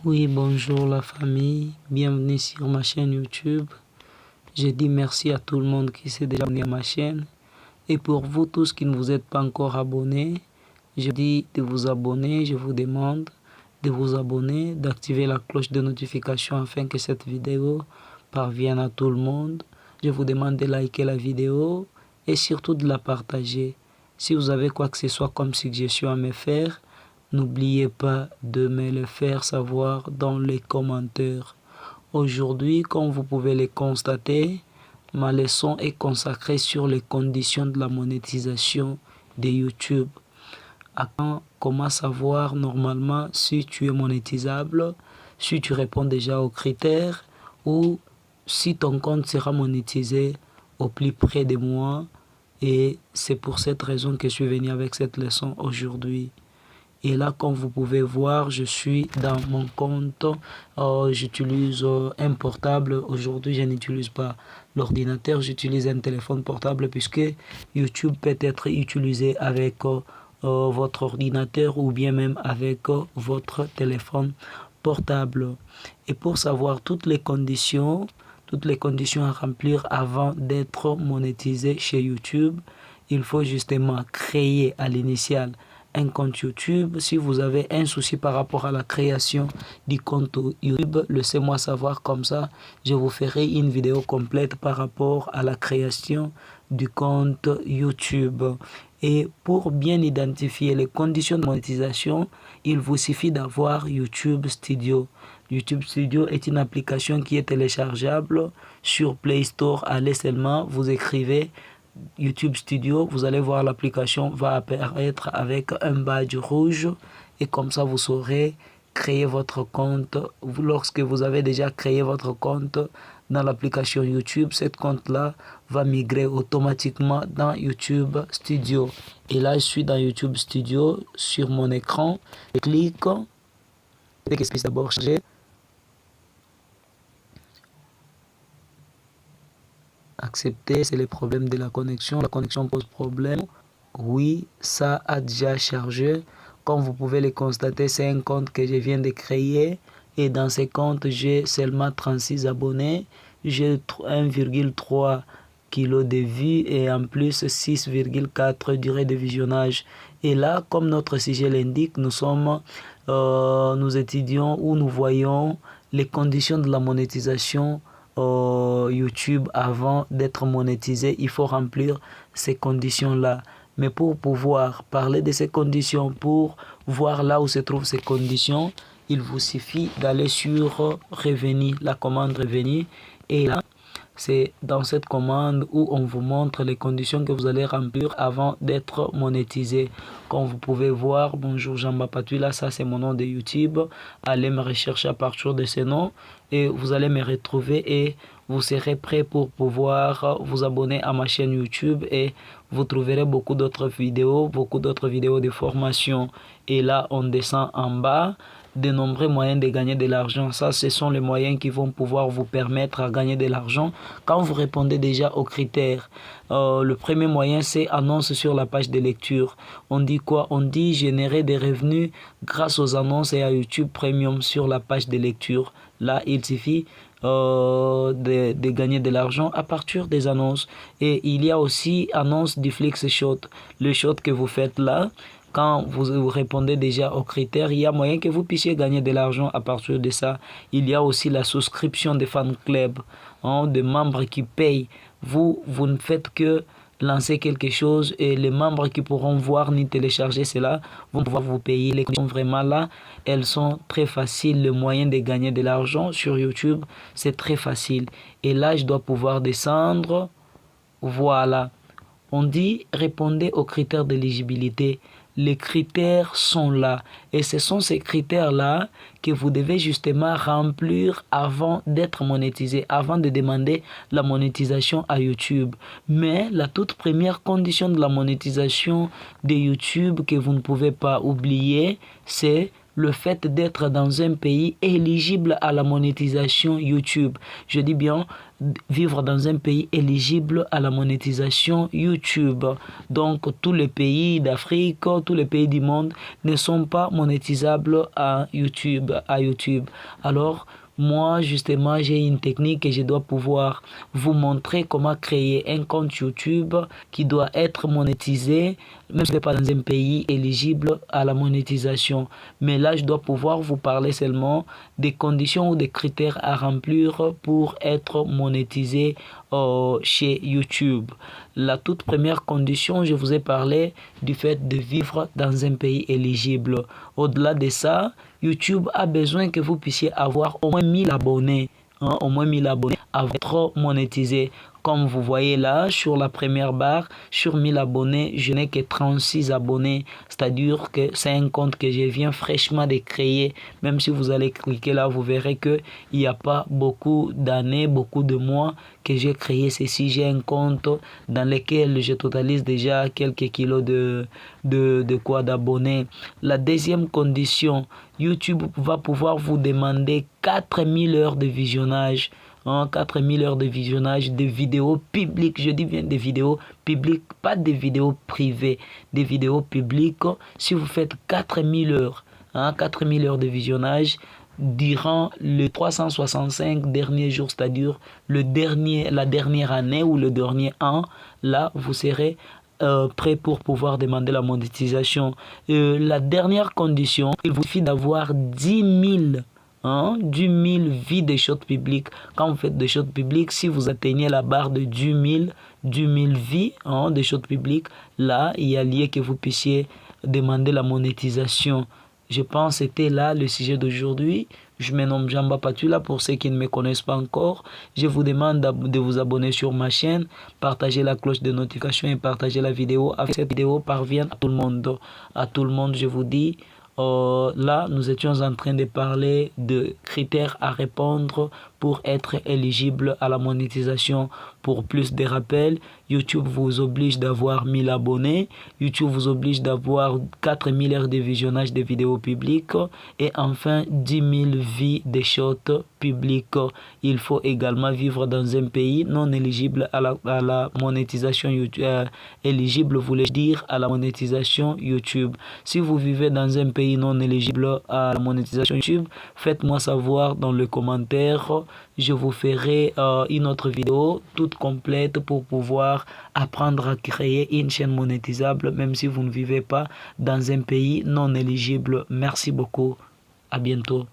Oui, bonjour la famille, bienvenue sur ma chaîne YouTube. Je dis merci à tout le monde qui s'est déjà abonné à ma chaîne. Et pour vous tous qui ne vous êtes pas encore abonnés, je dis de vous abonner, je vous demande de vous abonner, d'activer la cloche de notification afin que cette vidéo parvienne à tout le monde. Je vous demande de liker la vidéo et surtout de la partager. Si vous avez quoi que ce soit comme suggestion à me faire, n'oubliez pas de me le faire savoir dans les commentaires. Aujourd'hui, comme vous pouvez le constater, ma leçon est consacrée sur les conditions de la monétisation de YouTube. Comment savoir normalement si tu es monétisable, si tu réponds déjà aux critères ou si ton compte sera monétisé au plus près de moi. Et c'est pour cette raison que je suis venu avec cette leçon aujourd'hui. Et là, comme vous pouvez voir, je suis dans mon compte. J'utilise un portable. Aujourd'hui, je n'utilise pas l'ordinateur. J'utilise un téléphone portable puisque YouTube peut être utilisé avec votre ordinateur ou bien même avec votre téléphone portable. Et pour savoir toutes les conditions à remplir avant d'être monétisé chez YouTube, il faut justement créer à l'initial un compte YouTube. Si vous avez un souci par rapport à la création du compte YouTube, laissez-moi savoir, comme ça je vous ferai une vidéo complète par rapport à la création du compte YouTube. Et pour bien identifier les conditions de monétisation, il vous suffit d'avoir YouTube Studio. YouTube Studio est une application qui est téléchargeable sur Play Store. Allez seulement, vous écrivez YouTube Studio, vous allez voir l'application va apparaître avec un badge rouge et comme ça vous saurez créer votre compte. Lorsque vous avez déjà créé votre compte dans l'application YouTube, cet compte-là va migrer automatiquement dans YouTube Studio. Et là, je suis dans YouTube Studio sur mon écran. Je clique. Dès que je puisse d'abord charger. Accepter, c'est le problème de la connexion. La connexion pose problème. Oui, ça a déjà chargé. Comme vous pouvez le constater, c'est un compte que je viens de créer. Et dans ce compte, j'ai seulement 36 abonnés. J'ai 1,3 kg de vues et en plus 6,4 durée de visionnage. Et là, comme notre sujet l'indique, nous étudions ou nous voyons les conditions de la monétisation YouTube avant d'être monétisé. Il faut remplir ces conditions-là. Mais pour pouvoir parler de ces conditions, pour voir là où se trouvent ces conditions, il vous suffit d'aller sur Revenu, la commande Revenu. Et là, c'est dans cette commande où on vous montre les conditions que vous allez remplir avant d'être monétisé. Comme vous pouvez voir, bonjour Jean-Baptiste, là ça c'est mon nom de YouTube. Allez me rechercher à partir de ce nom et vous allez me retrouver et vous serez prêt pour pouvoir vous abonner à ma chaîne YouTube et vous trouverez beaucoup d'autres vidéos de formation. Et là on descend en bas. De nombreux moyens de gagner de l'argent. Ça, ce sont les moyens qui vont pouvoir vous permettre à gagner de l'argent quand vous répondez déjà aux critères. Le premier moyen, c'est annonce sur la page de lecture. On dit quoi? On dit générer des revenus grâce aux annonces et à YouTube Premium sur la page de lecture. Là, il suffit de gagner de l'argent à partir des annonces. Et il y a aussi annonce du Flex Shot. Le shot que vous faites là, quand vous répondez déjà aux critères, il y a moyen que vous puissiez gagner de l'argent à partir de ça. Il y a aussi la souscription des fan clubs, des membres qui payent. Vous ne faites que lancer quelque chose et les membres qui pourront voir ni télécharger cela vont pouvoir vous payer. Les conditions vraiment là, elles sont très faciles. Le moyen de gagner de l'argent sur YouTube, c'est très facile. Et là, je dois pouvoir descendre. Voilà. On dit répondez aux critères d'éligibilité. Les critères sont là et ce sont ces critères-là que vous devez justement remplir avant d'être monétisé, avant de demander la monétisation à YouTube. Mais la toute première condition de la monétisation de YouTube que vous ne pouvez pas oublier, c'est le fait d'être dans un pays éligible à la monétisation YouTube. Je dis bien vivre dans un pays éligible à la monétisation YouTube. Donc tous les pays d'Afrique, tous les pays du monde ne sont pas monétisables à YouTube. Alors moi, justement, j'ai une technique et je dois pouvoir vous montrer comment créer un compte YouTube qui doit être monétisé, même si ce n'est pas dans un pays éligible à la monétisation. Mais là, je dois pouvoir vous parler seulement des conditions ou des critères à remplir pour être monétisé chez YouTube. La toute première condition, je vous ai parlé du fait de vivre dans un pays éligible. Au-delà de ça, YouTube a besoin que vous puissiez avoir au moins 1000 abonnés. Au moins 1000 abonnés à être monétisé. Comme vous voyez là, sur la première barre, sur 1000 abonnés, je n'ai que 36 abonnés. C'est-à-dire que c'est un compte que je viens fraîchement de créer. Même si vous allez cliquer là, vous verrez qu'il n'y a pas beaucoup d'années, beaucoup de mois que j'ai créé ceci. J'ai un compte dans lequel je totalise déjà quelques kilos d'abonnés. La deuxième condition, YouTube va pouvoir vous demander 4000 heures de visionnage. 4000 heures de visionnage de vidéos publiques. Je dis bien des vidéos publiques, pas des vidéos privées, des vidéos publiques. Si vous faites 4000 heures, 4000 heures de visionnage durant les 365 derniers jours, c'est-à-dire la dernière année ou le dernier an, là, vous serez prêt pour pouvoir demander la monétisation. La dernière condition, il vous suffit d'avoir 10 000 vues des shorts publics. Quand vous faites des shorts publics, si vous atteignez la barre de 10 000 vues des shorts publics, là, il y a lieu que vous puissiez demander la monétisation. Je pense que c'était là le sujet d'aujourd'hui. Je me nomme Jamba Patula. Pour ceux qui ne me connaissent pas encore, je vous demande de vous abonner sur ma chaîne, partager la cloche de notification et partager la vidéo afin que cette vidéo parvienne à tout le monde. À tout le monde, je vous dis. Là, nous étions en train de parler de critères à répondre pour être éligible à la monétisation. Pour plus de rappels, YouTube vous oblige d'avoir 1000 abonnés. YouTube vous oblige d'avoir 4000 heures de visionnage de vidéos publiques. Et enfin, 10 000 vues de shorts publics. Il faut également vivre dans un pays non éligible à la monétisation YouTube. Éligible voulait dire à la monétisation YouTube. Si vous vivez dans un pays non éligible à la monétisation YouTube, faites-moi savoir dans les commentaires. Je vous ferai une autre vidéo toute complète pour pouvoir apprendre à créer une chaîne monétisable même si vous ne vivez pas dans un pays non éligible. Merci beaucoup. À bientôt.